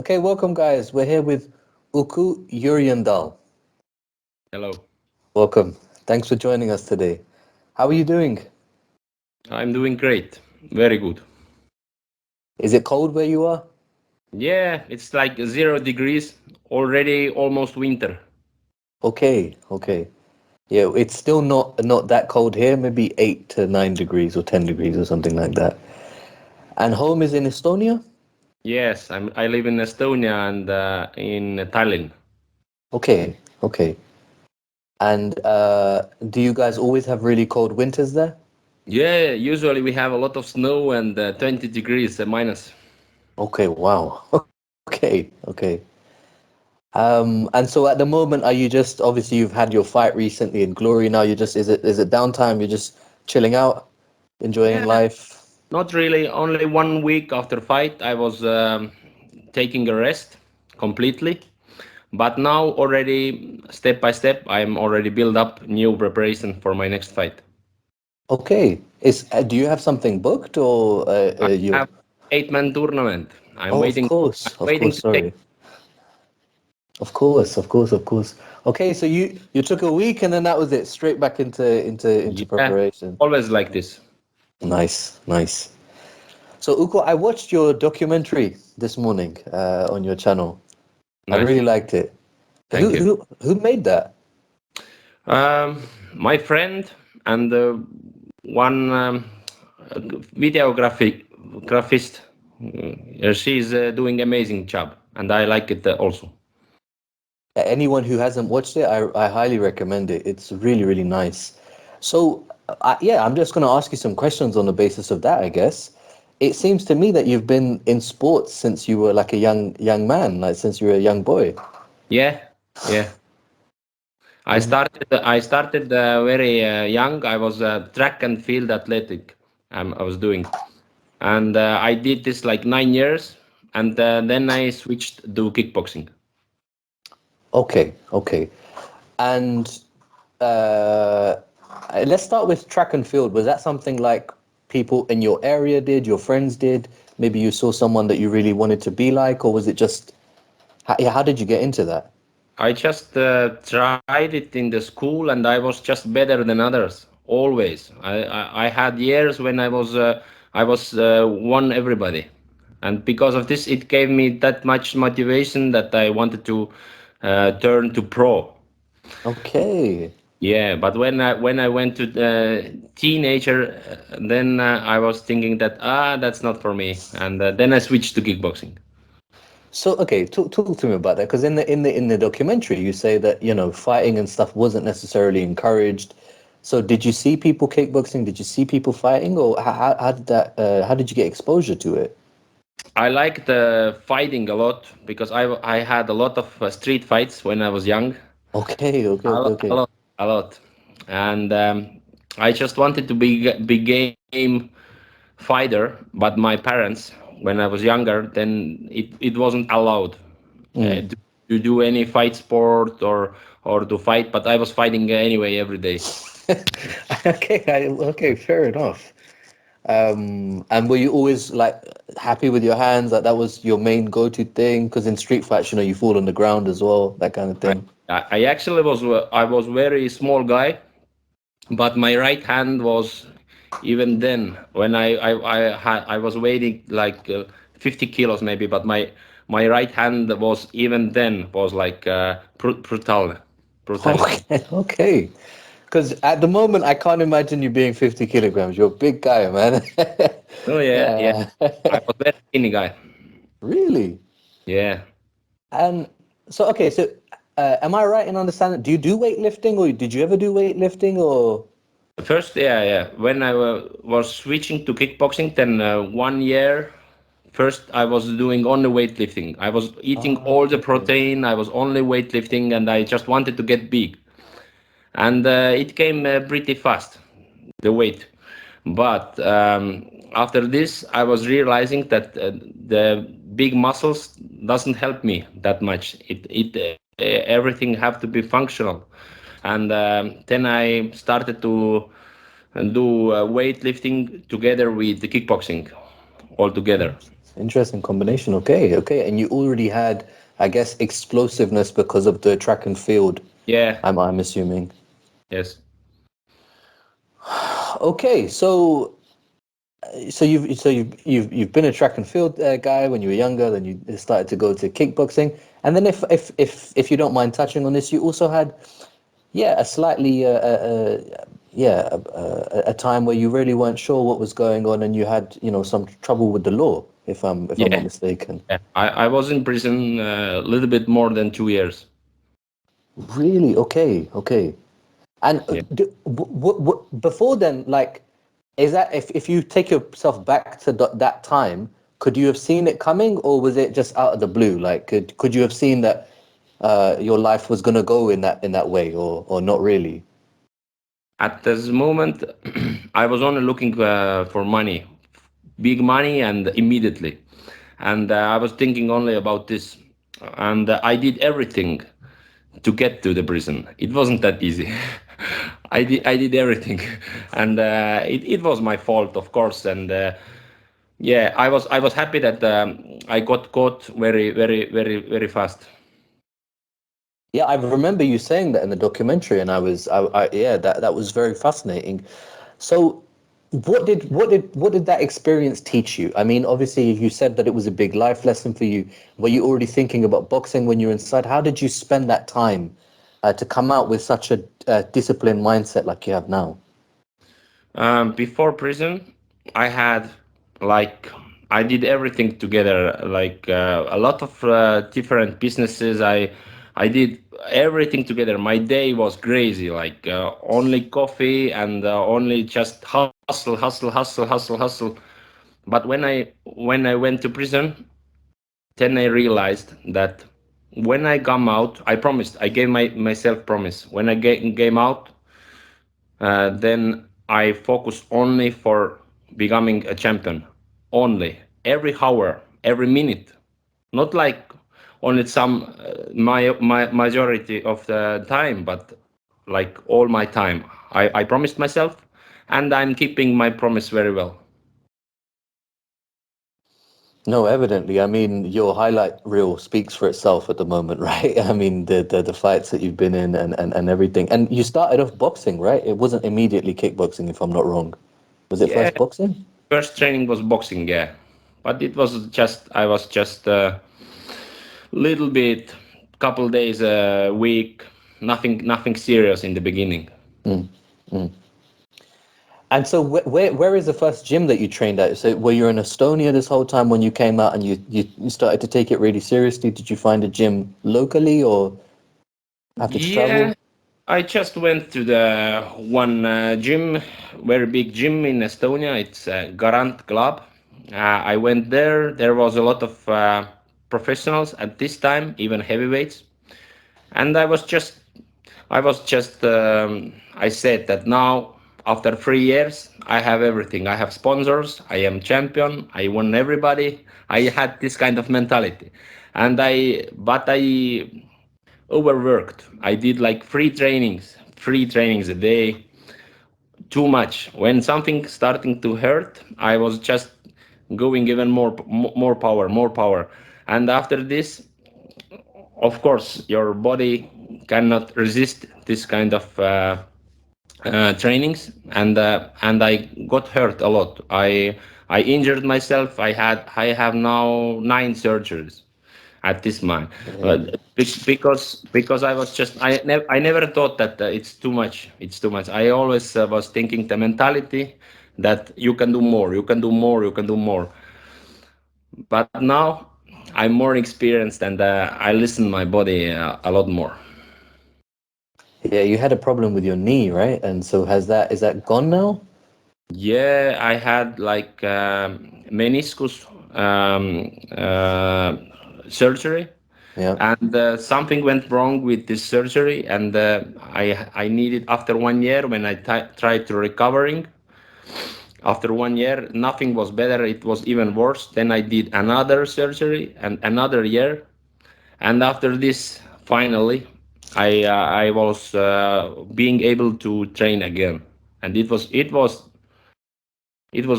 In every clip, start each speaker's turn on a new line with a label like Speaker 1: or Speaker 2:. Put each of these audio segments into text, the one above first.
Speaker 1: Okay, welcome guys. We're here with Uku Jurjendal.
Speaker 2: Hello.
Speaker 1: Welcome. Thanks for joining us today. How are you doing?
Speaker 2: I'm doing great. Very good.
Speaker 1: Is it cold where you are?
Speaker 2: Yeah, it's like 0 degrees, already almost winter.
Speaker 1: Okay. Yeah, it's still not that cold here, maybe 8 to 9 degrees or 10 degrees or something like that. And home is in Estonia?
Speaker 2: Yes, I live in Estonia and in Tallinn.
Speaker 1: Okay. And do you guys always have really cold winters there?
Speaker 2: Yeah, usually we have a lot of snow and 20 degrees minus.
Speaker 1: Okay, wow. Okay. And so at the moment, are you just obviously you've had your fight recently in Glory now? You just is it downtime? You're just chilling out, enjoying
Speaker 2: Yeah,
Speaker 1: life.
Speaker 2: not really. Only 1 week after fight, I was taking a rest completely. But now already step by step, I'm already build up new preparation for my next fight.
Speaker 1: Okay, is do you have something booked or
Speaker 2: I
Speaker 1: you?
Speaker 2: have 8-man tournament. I'm
Speaker 1: Oh,
Speaker 2: waiting. I'm
Speaker 1: of
Speaker 2: waiting
Speaker 1: course.
Speaker 2: to take.
Speaker 1: Sorry, of course. Okay, so you took a week and then that was it, straight back into
Speaker 2: Yeah,
Speaker 1: preparation.
Speaker 2: always like this.
Speaker 1: Nice. So Uko, I watched your documentary this morning on your channel. I
Speaker 2: Nice.
Speaker 1: really liked it.
Speaker 2: Thank you.
Speaker 1: Who made that?
Speaker 2: My friend and one videographist. She's doing amazing job, and I like it also.
Speaker 1: Anyone who hasn't watched it, I highly recommend it. It's really nice. So, yeah, I'm just going to ask you some questions on the basis of that, I guess. It seems to me that you've been in sports since you were like a young man, like since you were a young boy.
Speaker 2: Yeah. I started very young. I was track and field athletic. I was doing, and I did this like 9 years, and then I switched to kickboxing.
Speaker 1: Okay. And uh, let's start with track and field. Was that something like people in your area did, your friends did? Maybe you saw someone that you really wanted to be like, or was it just, how did you get into that?
Speaker 2: I just tried it in the school, and I was just better than others. Always, I had years when I was won everybody, and because of this, it gave me that much motivation that I wanted to turn to pro.
Speaker 1: Okay.
Speaker 2: Yeah, but when I went to teenager, then I was thinking that that's not for me, and then I switched to kickboxing.
Speaker 1: So okay, talk to me about that because in the documentary you say that fighting and stuff wasn't necessarily encouraged. So did you see people kickboxing? Did you see people fighting, or how did that? How did you get exposure to it?
Speaker 2: I liked fighting a lot because I had a lot of street fights when I was young. A
Speaker 1: Okay.
Speaker 2: lot, a lot, and I just wanted to be game fighter, but my parents, when I was younger, then it wasn't allowed
Speaker 1: Mm.
Speaker 2: to do any fight sport or to fight. But I was fighting anyway every day.
Speaker 1: Okay, fair enough. And were you always like happy with your hands? Like that was your main go-to thing? Because in street fights, you fall on the ground as well, that kind of
Speaker 2: I
Speaker 1: thing.
Speaker 2: I actually I was very small guy, but my right hand was even then when I was weighing like 50 kilos maybe, but my right hand was even then was like brutality.
Speaker 1: Okay. Because at the moment, I can't imagine you being 50 kilograms. You're a big guy, man.
Speaker 2: Oh yeah,
Speaker 1: Yeah.
Speaker 2: I was very skinny guy.
Speaker 1: Really?
Speaker 2: Yeah.
Speaker 1: And so, okay, so am I right in understanding? Do you do weightlifting or did you ever do weightlifting or?
Speaker 2: First, yeah. When I was switching to kickboxing, then 1 year, first I was doing only weightlifting. I was eating all the
Speaker 1: Okay.
Speaker 2: protein. I was only weightlifting, and I just wanted to get big. And it came pretty fast, the weight. But after this, I was realizing that the big muscles doesn't help me that much. Everything have to be functional, and then I started to do weightlifting together with the kickboxing all together.
Speaker 1: Interesting combination. Okay, okay. And you already had, I guess, explosiveness because of the track and field.
Speaker 2: Yeah.
Speaker 1: I'm assuming.
Speaker 2: Yes.
Speaker 1: Okay, so you've been a track and field guy when you were younger. Then you started to go to kickboxing, and then if you don't mind touching on this, you also had a slightly a time where you really weren't sure what was going on, and you had some trouble with the law, if I'm not
Speaker 2: Yeah.
Speaker 1: mistaken.
Speaker 2: Yeah. I was in prison a little bit more than 2 years.
Speaker 1: Really? Okay, okay. And
Speaker 2: Yeah.
Speaker 1: before then, like, is that if you take yourself back to that time, could you have seen it coming, or was it just out of the blue? Like, could you have seen that your life was gonna go in that way, or not really?
Speaker 2: At this moment, I was only looking for money, big money, and immediately. And I was thinking only about this. And I did everything to get to the prison. It wasn't that easy. I did everything, and it was my fault, of course. And yeah, I was happy that I got caught very very very very fast.
Speaker 1: Yeah, I remember you saying that in the documentary, and yeah, that was very fascinating. So, what did that experience teach you? I mean, obviously, you said that it was a big life lesson for you. Were you already thinking about boxing when you were inside? How did you spend that time to come out with such a disciplined mindset like you have now?
Speaker 2: Before prison, I had like I did everything together, like a lot of different businesses. I did everything together. My day was crazy, like only coffee and only just hustle, hustle, hustle, hustle, hustle. But when I went to prison, then I realized that when I come out, I promised. I gave myself promise. When I came out, then I focus only for becoming a champion. Only every hour, every minute, not like only some my majority of the time, but like all my time. I promised myself, and I'm keeping my promise very well.
Speaker 1: No, evidently. I mean, your highlight reel speaks for itself at the moment, right? I mean, the fights that you've been in and everything. And you started off boxing, right? It wasn't immediately kickboxing, if I'm not wrong. Was it
Speaker 2: Yeah,
Speaker 1: first boxing?
Speaker 2: first training was boxing, yeah, but it was just I was just little bit, couple days a week, nothing serious in the beginning.
Speaker 1: Mm, mm. And so, where is the first gym that you trained at? So, were you in Estonia this whole time when you came out and you started to take it really seriously? Did you find a gym locally or have to
Speaker 2: Yeah,
Speaker 1: travel?
Speaker 2: I just went to the one gym, very big gym in Estonia. It's a Garant Club. I went there. There was a lot of professionals at this time, even heavyweights. And I said that now, after 3 years, I have everything. I have sponsors. I am champion. I won everybody. I had this kind of mentality, but I overworked. I did like three trainings a day, too much. When something starting to hurt, I was just going even more power, more power. And after this, of course, your body cannot resist this kind of trainings, and I got hurt a lot. I injured myself. I have now 9 surgeries at this moment.
Speaker 1: Really?
Speaker 2: Because I never thought that it's too much. It's too much. I always was thinking the mentality that you can do more, you can do more, you can do more. But now I'm more experienced, and I listen my body a lot more.
Speaker 1: Yeah, you had a problem with your knee, right? And so is that gone now?
Speaker 2: Yeah, I had like meniscus surgery,
Speaker 1: Yeah.
Speaker 2: and something went wrong with this surgery, and I needed after 1 year when I tried to recovering. After 1 year, nothing was better. It was even worse. Then I did another surgery and another year, and after this, finally, I was being able to train again, and it was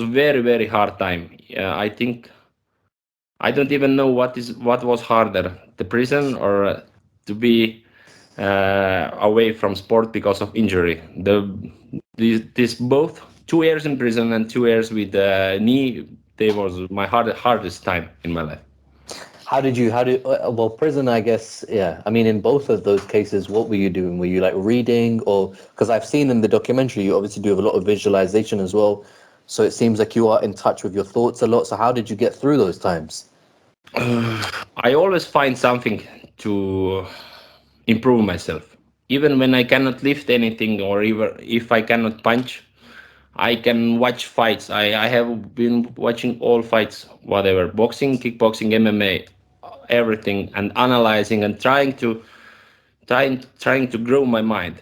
Speaker 2: very very hard time. I think I don't even know what was harder, the prison or to be away from sport because of injury. This both 2 years in prison and 2 years with knee. They was my hardest time in my life.
Speaker 1: Well, prison, I guess, yeah. I mean, in both of those cases, what were you doing? Were you like reading or, because I've seen in the documentary, you obviously do a lot of visualization as well. So it seems like you are in touch with your thoughts a lot. So how did you get through those times?
Speaker 2: I always find something to improve myself. Even when I cannot lift anything or even if I cannot punch, I can watch fights. I have been watching all fights, whatever, boxing, kickboxing, MMA, everything, and analyzing and trying to grow my mind,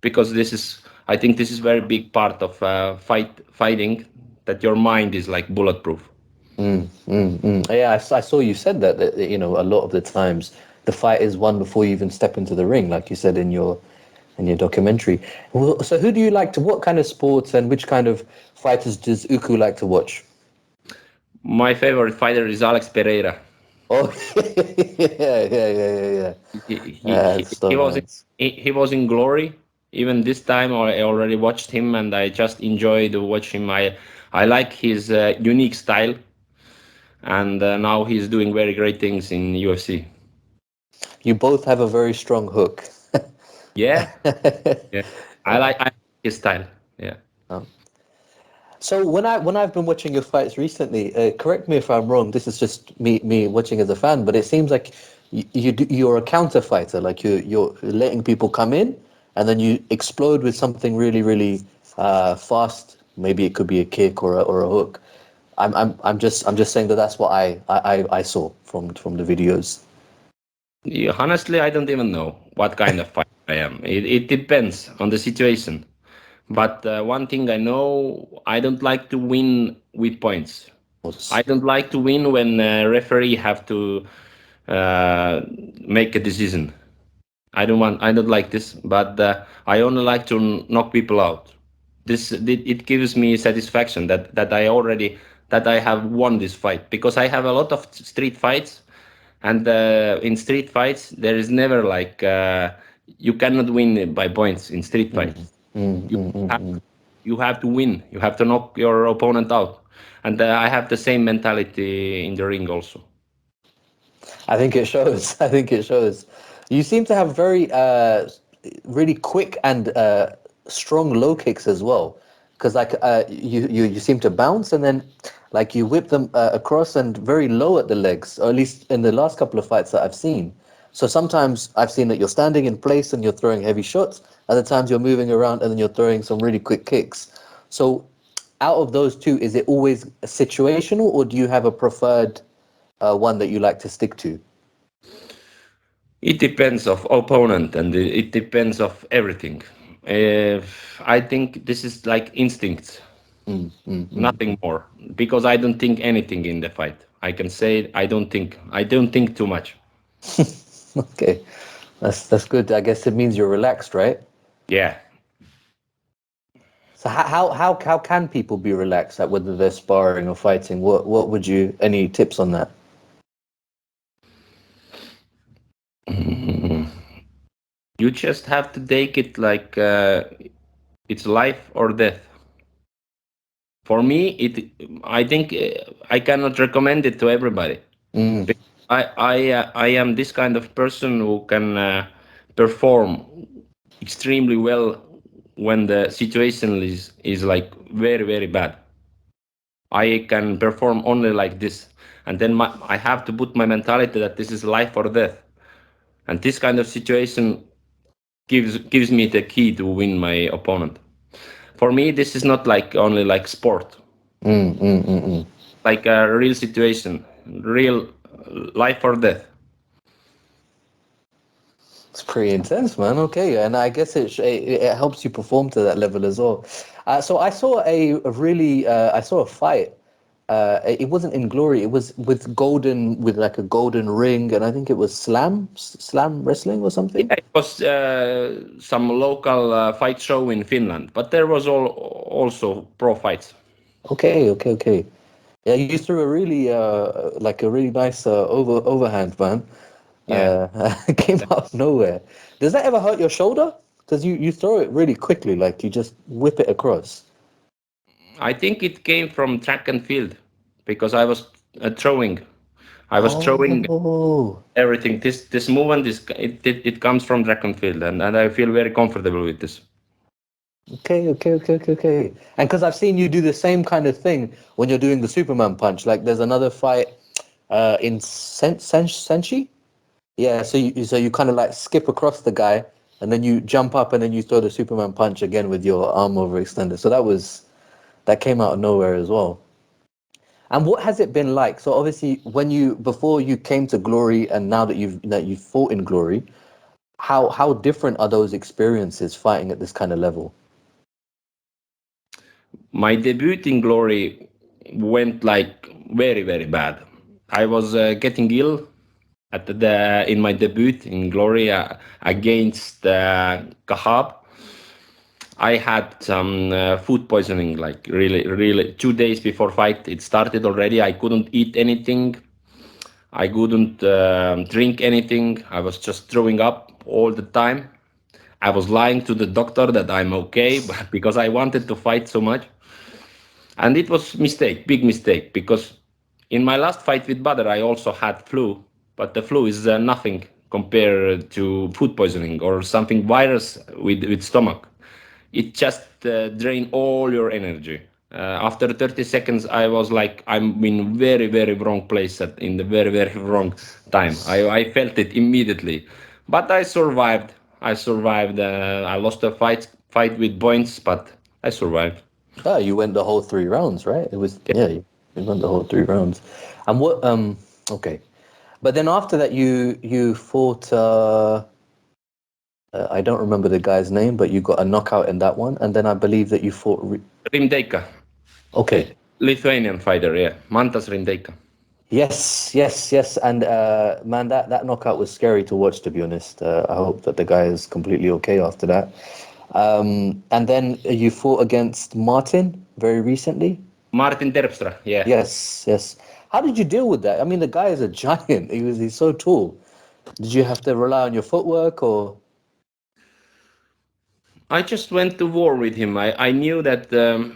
Speaker 2: because this is, I think this is very big part of fighting, that your mind is like bulletproof.
Speaker 1: Yeah, I saw you said that, you know, a lot of the times the fight is won before you even step into the ring, like you said in your documentary. Well, so who do you like to, what kind of sports and which kind of fighters does Uku like to watch?
Speaker 2: My favorite fighter is Alex Pereira.
Speaker 1: Oh, yeah. That's
Speaker 2: He
Speaker 1: so
Speaker 2: was in,
Speaker 1: nice.
Speaker 2: he was in glory. Even this time, I already watched him, and I just enjoyed to watch him. I like his unique style, and now he's doing very great things in UFC.
Speaker 1: You both have a very strong hook.
Speaker 2: Yeah, yeah. I like his style. Yeah.
Speaker 1: Um, So when I've been watching your fights recently, correct me if I'm wrong. This is just me watching as a fan, but it seems like you're a counter fighter. Like you're letting people come in, and then you explode with something really fast. Maybe it could be a kick or a hook. I'm just saying that that's what I saw from the videos.
Speaker 2: Yeah, honestly, I don't even know what kind of fighter I am. It depends on the situation. But one thing I know, I don't like to win with points. I don't like to win when referee have to uh, make a decision. I don't like this, but I only like to knock people out. It gives me satisfaction that that I have won this fight, because I have a lot of street fights, and in street fights there is never like you cannot win by points in street
Speaker 1: Mm,
Speaker 2: fights.
Speaker 1: mm,
Speaker 2: You
Speaker 1: mm, mm,
Speaker 2: have,
Speaker 1: mm.
Speaker 2: you have to win. You have to knock your opponent out, and I have the same mentality in the ring also.
Speaker 1: I think it shows. I think it shows. You seem to have very really quick and strong low kicks as well. Because like you seem to bounce and then like you whip them across and very low at the legs, or at least in the last couple of fights that I've seen. So sometimes I've seen that you're standing in place and you're throwing heavy shots. Other times you're moving around and then you're throwing some really quick kicks. So out of those two, is it always situational, or do you have a preferred one that you like to stick to?
Speaker 2: It depends of opponent, and it depends of everything. I think this is like instinct,
Speaker 1: Mm, mm,
Speaker 2: nothing more. Because I don't think anything in the fight. I can say I don't think. I don't think too much.
Speaker 1: okay, that's good. I guess it means you're relaxed, right?
Speaker 2: Yeah.
Speaker 1: So how can people be relaxed, like whether they're sparring or fighting? What would you, any tips on that?
Speaker 2: Mm. You just have to take it like it's life or death. For me, it. I think I cannot recommend it to everybody.
Speaker 1: Mm,
Speaker 2: I am this kind of person who can perform extremely well when the situation is like very bad. I can perform only like this, and then I have to put my mentality that this is life or death, and this kind of situation gives me the key to win my opponent. For me, this is not like only like sport,
Speaker 1: mm.
Speaker 2: like a real situation, real life or death.
Speaker 1: It's pretty intense, man. Okay, and I guess it helps you perform to that level as well. So I saw a really I saw a fight. It wasn't in glory. It was with like a golden ring, and I think it was slam wrestling or something.
Speaker 2: Yeah, it was some local fight show in Finland, but there was also pro fights.
Speaker 1: Okay. Yeah, you threw a really like a really nice overhand, man.
Speaker 2: Yeah.
Speaker 1: It came out of nowhere. Does that ever hurt your shoulder? Because you throw it really quickly, like you just whip it across.
Speaker 2: I think it came from track and field because I was throwing. I was throwing
Speaker 1: Oh,
Speaker 2: everything. This movement it comes from track and field, and I feel very comfortable with this.
Speaker 1: okay. And because I've seen you do the same kind of thing when you're doing the Superman punch. Like there's another fight in Senshi. Yeah, so you kind of like skip across the guy and then you jump up and then you throw the Superman punch again with your arm overextended. So that came out of nowhere as well. And what has it been like? So obviously, when you before you came to Glory, and now that you've fought in Glory, how different are those experiences fighting at this kind of level?
Speaker 2: My debut in Glory went like very bad. I was getting ill at the in my debut in Glory against Kahab. I had some food poisoning, like really 2 days before fight. It started already. I couldn't eat anything. I couldn't drink anything. I was just throwing up all the time. I was lying to the doctor that I'm okay, but because I wanted to fight so much, and it was mistake, big mistake. Because in my last fight with Badr, I also had flu, but the flu is nothing compared to food poisoning or something virus with stomach. It just drain all your energy. After 30 seconds, I was like, I'm in very wrong place in the very wrong time. I felt it immediately, but I survived. I survived. I lost a fight with points, but I survived.
Speaker 1: Ah, you went the whole 3 rounds, right? It was yeah, you went the whole 3 rounds. And what okay. But then after that you fought I don't remember the guy's name, but you got a knockout in that one, and then I believe that you fought
Speaker 2: Rimdeika,
Speaker 1: okay.
Speaker 2: Lithuanian fighter, yeah, Mantas Rimdeika.
Speaker 1: Yes. And man, that knockout was scary to watch, to be honest. I hope that the guy is completely okay after that. And then you fought against Martin very recently.
Speaker 2: Martin Terpstra, yeah.
Speaker 1: Yes. How did you deal with that? I mean, the guy is a giant. He's so tall. Did you have to rely on your footwork or?
Speaker 2: I just went to war with him. I knew that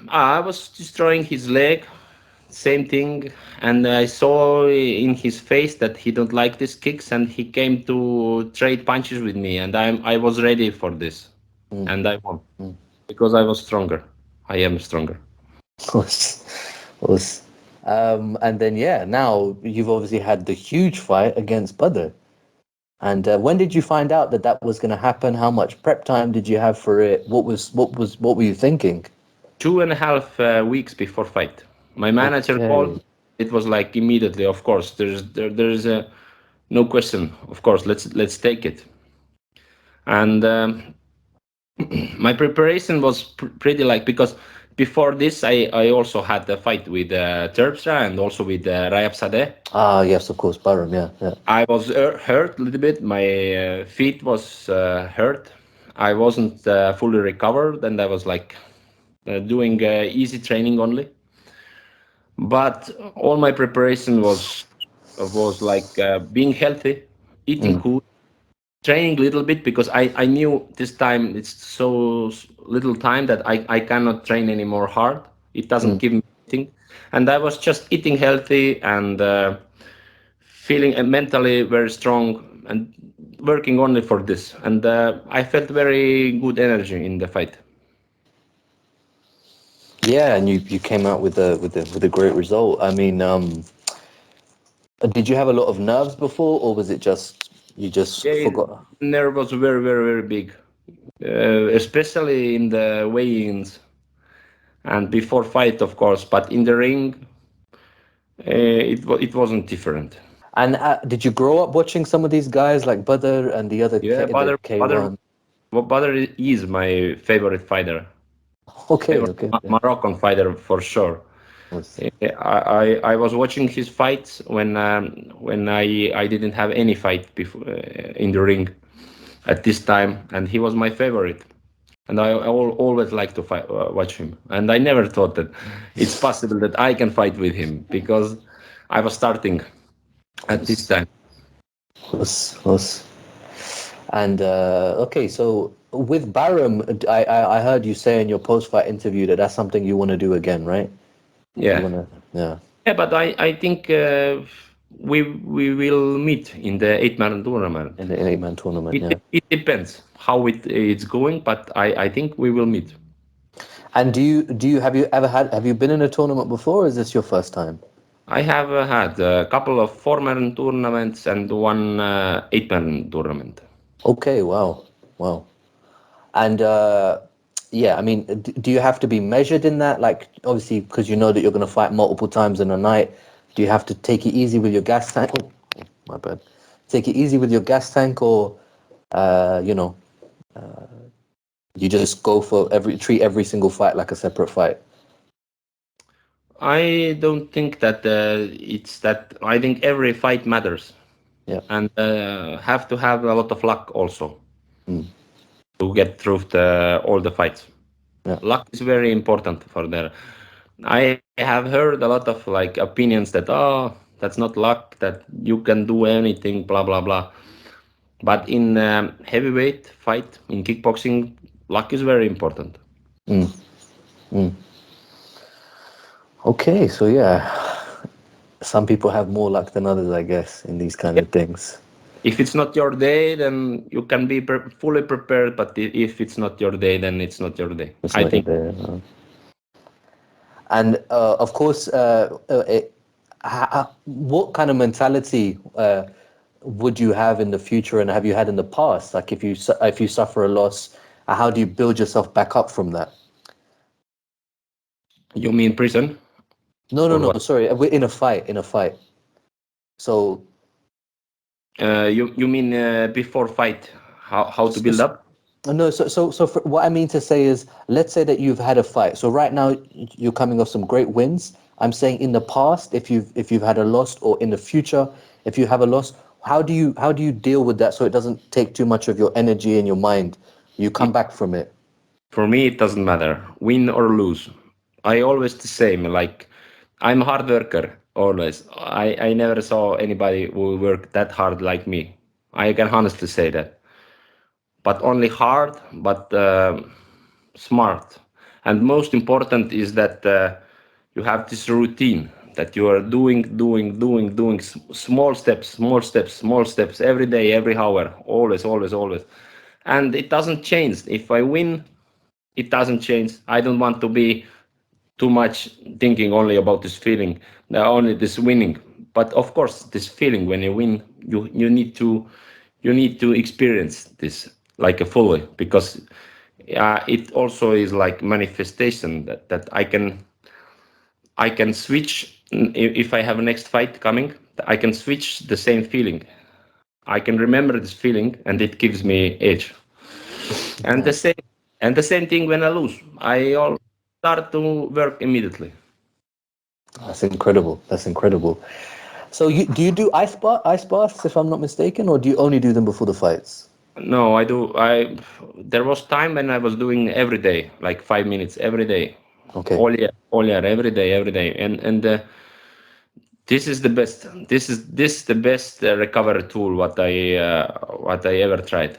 Speaker 2: I was destroying his leg, same thing, and I saw in his face that he don't like these kicks, and he came to trade punches with me, and I was ready for this,
Speaker 1: Mm,
Speaker 2: and I won
Speaker 1: mm.
Speaker 2: because I was stronger. I am stronger.
Speaker 1: Was was and then yeah, now you've obviously had the huge fight against Badr. And when did you find out that that was going to happen? How much prep time did you have for it? What were you thinking?
Speaker 2: 2.5 weeks before fight, my manager called.
Speaker 1: Okay.
Speaker 2: It was like immediately. Of course, there's a no question. Of course, let's take it. And my preparation was pretty like because before this I also had a fight with Terpstra and also with Rayab Sadeh.
Speaker 1: Ah, yes, of course, Barum. Yeah.
Speaker 2: I was hurt a little bit. My feet was hurt. I wasn't fully recovered, and I was like doing easy training only. But all my preparation was like being healthy, eating
Speaker 1: Mm,
Speaker 2: good, training a little bit because I knew this time it's so little time that I cannot train anymore hard. It doesn't
Speaker 1: mm.
Speaker 2: give me anything. And I was just eating healthy and feeling mentally very strong and working only for this. And I felt very good energy in the fight.
Speaker 1: Yeah, and you came out with a great result. I mean, did you have a lot of nerves before, or was it just you just
Speaker 2: Yeah,
Speaker 1: forgot?
Speaker 2: nerve was very big, especially in the weigh-ins and before fight, of course. But in the ring, it wasn't different.
Speaker 1: And did you grow up watching some of these guys like Badr and the other
Speaker 2: Yeah,
Speaker 1: the
Speaker 2: Badr,
Speaker 1: K1?
Speaker 2: Badr is my favorite fighter,
Speaker 1: Okay,
Speaker 2: favorite
Speaker 1: okay.
Speaker 2: Moroccan fighter for sure.
Speaker 1: Was
Speaker 2: I was watching his fights when I didn't have any fight before in the ring at this time, and he was my favorite. and I always like to watch him. And I never thought that it's possible that I can fight with him, because I was starting at this time.
Speaker 1: Was. And okay, so with Barham, I heard you say in your post-fight interview that that's something you want to do again, right? You
Speaker 2: Yeah.
Speaker 1: want to, yeah.
Speaker 2: Yeah, but I think we will meet in the 8-man tournament.
Speaker 1: In the 8-man tournament, yeah.
Speaker 2: It depends how it's going, but I think we will meet.
Speaker 1: And have you been in a tournament before, or is this your first time?
Speaker 2: I have had a couple of 4-man tournaments and one 8-man tournament.
Speaker 1: Okay, wow, wow. And yeah, I mean, do you have to be measured in that? Like, obviously, because you know that you're going to fight multiple times in a night, do you have to take it easy with your gas tank? Oh, my bad. Take it easy with your gas tank, or you know, you just go for treat every single fight like a separate fight.
Speaker 2: I don't think that it's that. I think every fight matters.
Speaker 1: Yeah.
Speaker 2: And have to have a lot of luck also
Speaker 1: Mm.
Speaker 2: to get through all the fights.
Speaker 1: Yeah.
Speaker 2: Luck is very important for there. I have heard a lot of like opinions that that's not luck, that you can do anything, blah blah blah. But in heavyweight fight in kickboxing, luck is very important.
Speaker 1: Mm. Mm. Okay, so yeah, some people have more luck than others, I guess, in these kind of things.
Speaker 2: If it's not your day, then you can be fully prepared. But if it's not your day, then it's not your day.
Speaker 1: It's
Speaker 2: I
Speaker 1: not
Speaker 2: think.
Speaker 1: there. And of course, what kind of mentality would you have in the future, and have you had in the past? Like, if you suffer a loss, how do you build yourself back up from that?
Speaker 2: You mean prison?
Speaker 1: No, no,
Speaker 2: Or
Speaker 1: no.
Speaker 2: what?
Speaker 1: Sorry, we're in a fight. In a fight. So,
Speaker 2: You mean before fight? How to build up?
Speaker 1: no. So what I mean to say is, let's say that you've had a fight. So right now you're coming off some great wins. I'm saying in the past, if you've had a loss, or in the future, if you have a loss, how do you deal with that so it doesn't take too much of your energy and your mind? You come back from it.
Speaker 2: For me, it doesn't matter, win or lose. I always the same. Like, I'm a hard worker always. I never saw anybody who worked that hard like me. I can honestly say that. But only hard, but smart. And most important is that you have this routine that you are doing small steps, small steps, small steps every day, every hour, always, always, always. And it doesn't change. If I win, it doesn't change. I don't want to be too much thinking only about this feeling, only this winning. But of course, this feeling when you win, you need to experience this like a fully, because it also is like manifestation that I can switch. If I have a next fight coming, I can switch the same feeling. I can remember this feeling, and it gives me edge. And the same thing when I lose. I all start to work immediately.
Speaker 1: That's incredible. That's incredible. So do you do ice baths, if I'm not mistaken, or do you only do them before the fights?
Speaker 2: No, I do. There was time when I was doing every day, like 5 minutes every day,
Speaker 1: Okay.
Speaker 2: all year, every day, and this is the best. This the best recovery tool what I ever tried.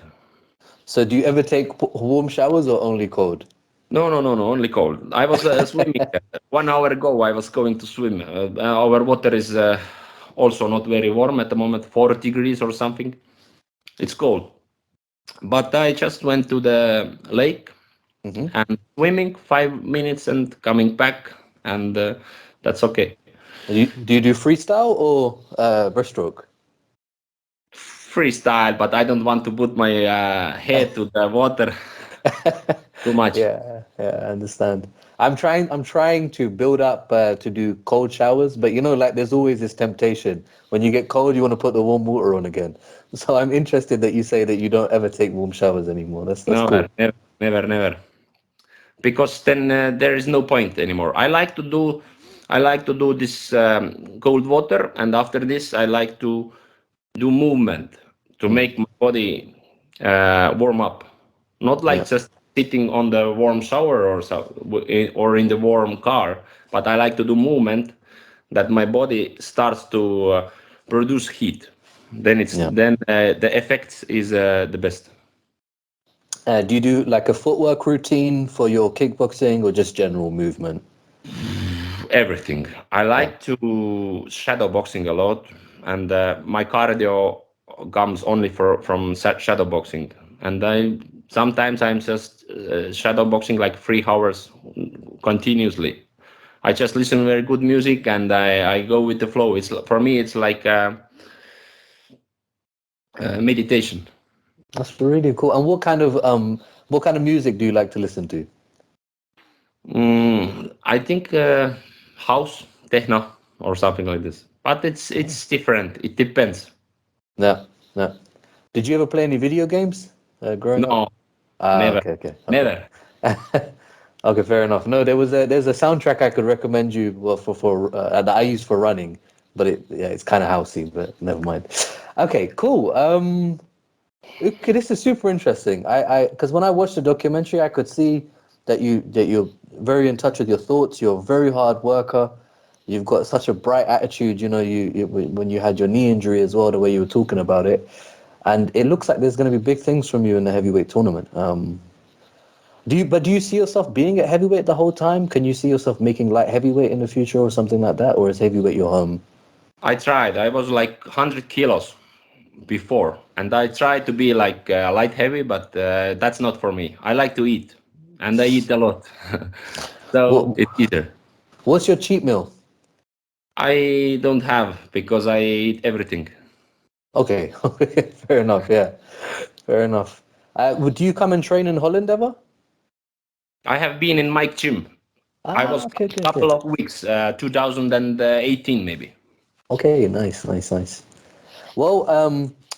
Speaker 1: So do you ever take warm showers or only cold?
Speaker 2: No, no, no, no, only cold. I was swimming 1 hour ago. I was going to swim. Our water is also not very warm at the moment, 4 degrees or something. It's cold. But I just went to the lake
Speaker 1: Mm-hmm.
Speaker 2: and swimming 5 minutes and coming back, and that's okay.
Speaker 1: Do you do freestyle or breaststroke?
Speaker 2: Freestyle, but I don't want to put my head to the water too much.
Speaker 1: Yeah, yeah, I understand. I'm trying to build up to do cold showers, but like there's always this temptation. When you get cold, you want to put the warm water on again. So I'm interested that you say that you don't ever take warm showers anymore. That's
Speaker 2: No,
Speaker 1: cool.
Speaker 2: never, never, never. Because then there is no point anymore. I like to do this cold water, and after this, I like to do movement to
Speaker 1: Mm,
Speaker 2: make my body warm up. Not like
Speaker 1: yeah.
Speaker 2: just sitting on the warm shower or in the warm car, but I like to do movement that my body starts to produce heat. Then the effect is the best.
Speaker 1: Do you do like a footwork routine for your kickboxing or just general movement?
Speaker 2: Everything. I like to shadow boxing a lot, and my cardio comes only from shadow boxing. And sometimes I'm just shadow boxing like 3 hours continuously. I just listen to very good music and I go with the flow. For me, it's like meditation.
Speaker 1: That's really cool. And what kind of music do you like to listen to?
Speaker 2: I think house, techno, or something like this. But it's different. It depends.
Speaker 1: Yeah, yeah. Did you ever play any video games growing up?
Speaker 2: No, never,
Speaker 1: Okay.
Speaker 2: never.
Speaker 1: Okay, fair enough. No, there's a soundtrack I could recommend you for that I use for running, but it's kind of housey, but never mind. Okay, cool. Okay, this is super interesting. I because when I watched the documentary, I could see that you're very in touch with your thoughts. You're a very hard worker. You've got such a bright attitude. You know, you when you had your knee injury as well, the way you were talking about it, and it looks like there's going to be big things from you in the heavyweight tournament. Do you see yourself being at heavyweight the whole time? Can you see yourself making light heavyweight in the future or something like that, or is heavyweight your home?
Speaker 2: I tried. I was like 100 kilos before, and I tried to be like light heavy, but that's not for me. I like to eat, and I eat a lot, so
Speaker 1: What
Speaker 2: it's easier.
Speaker 1: What's your cheat meal?
Speaker 2: I don't have because I eat everything.
Speaker 1: Okay, fair enough. Yeah, fair enough. Would you come and train in Holland ever?
Speaker 2: I have been in Mike gym. I was
Speaker 1: Okay.
Speaker 2: a couple of weeks, 2018 maybe.
Speaker 1: Okay, nice. Well,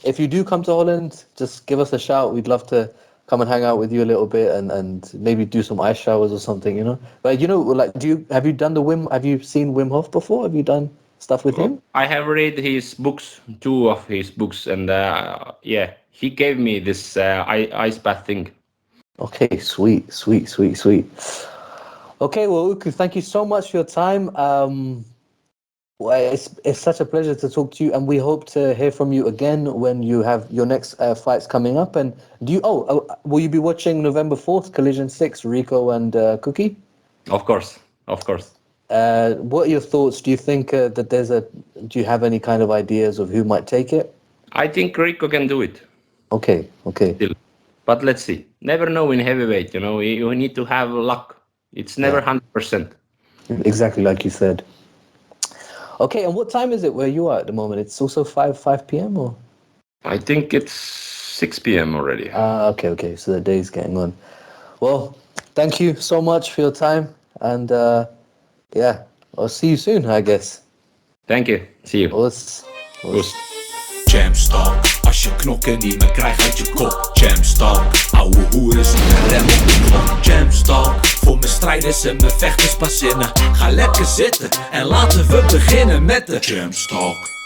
Speaker 1: if you do come to Holland, just give us a shout. We'd love to come and hang out with you a little bit and maybe do some ice showers or something, you know. But like, have you done have you seen Wim Hof before? Have you done stuff with him?
Speaker 2: I have read his books, 2 of his books, and yeah, he gave me this ice bath thing.
Speaker 1: Okay, sweet. Okay, well, Uku, thank you so much for your time. Well, it's such a pleasure to talk to you, and we hope to hear from you again when you have your next fights coming up. And will you be watching November 4th, Collision 6, Rico and Cookie?
Speaker 2: Of course.
Speaker 1: What are your thoughts? Do you think do you have any kind of ideas of who might take it?
Speaker 2: I think Rico can do it.
Speaker 1: Okay.
Speaker 2: Still. But let's see. Never know in heavyweight, you need to have luck. It's never 100%.
Speaker 1: Exactly like you said. Okay, and what time is it where you are at the moment? It's also 5 p.m. or?
Speaker 2: I think it's 6 p.m. already.
Speaker 1: Okay. So the day's getting on. Well, thank you so much for your time, and yeah, I'll see you soon, I guess.
Speaker 2: Thank you. See you.
Speaker 1: Os.
Speaker 3: ChampsTalk, als je knokken niet meer krijgt uit je kop. ChampsTalk, ouwe hoeren zonder rem op de klok. ChampsTalk, voor mijn strijders en mijn vechters pas zinnen. Ga lekker zitten en laten we beginnen met de ChampsTalk.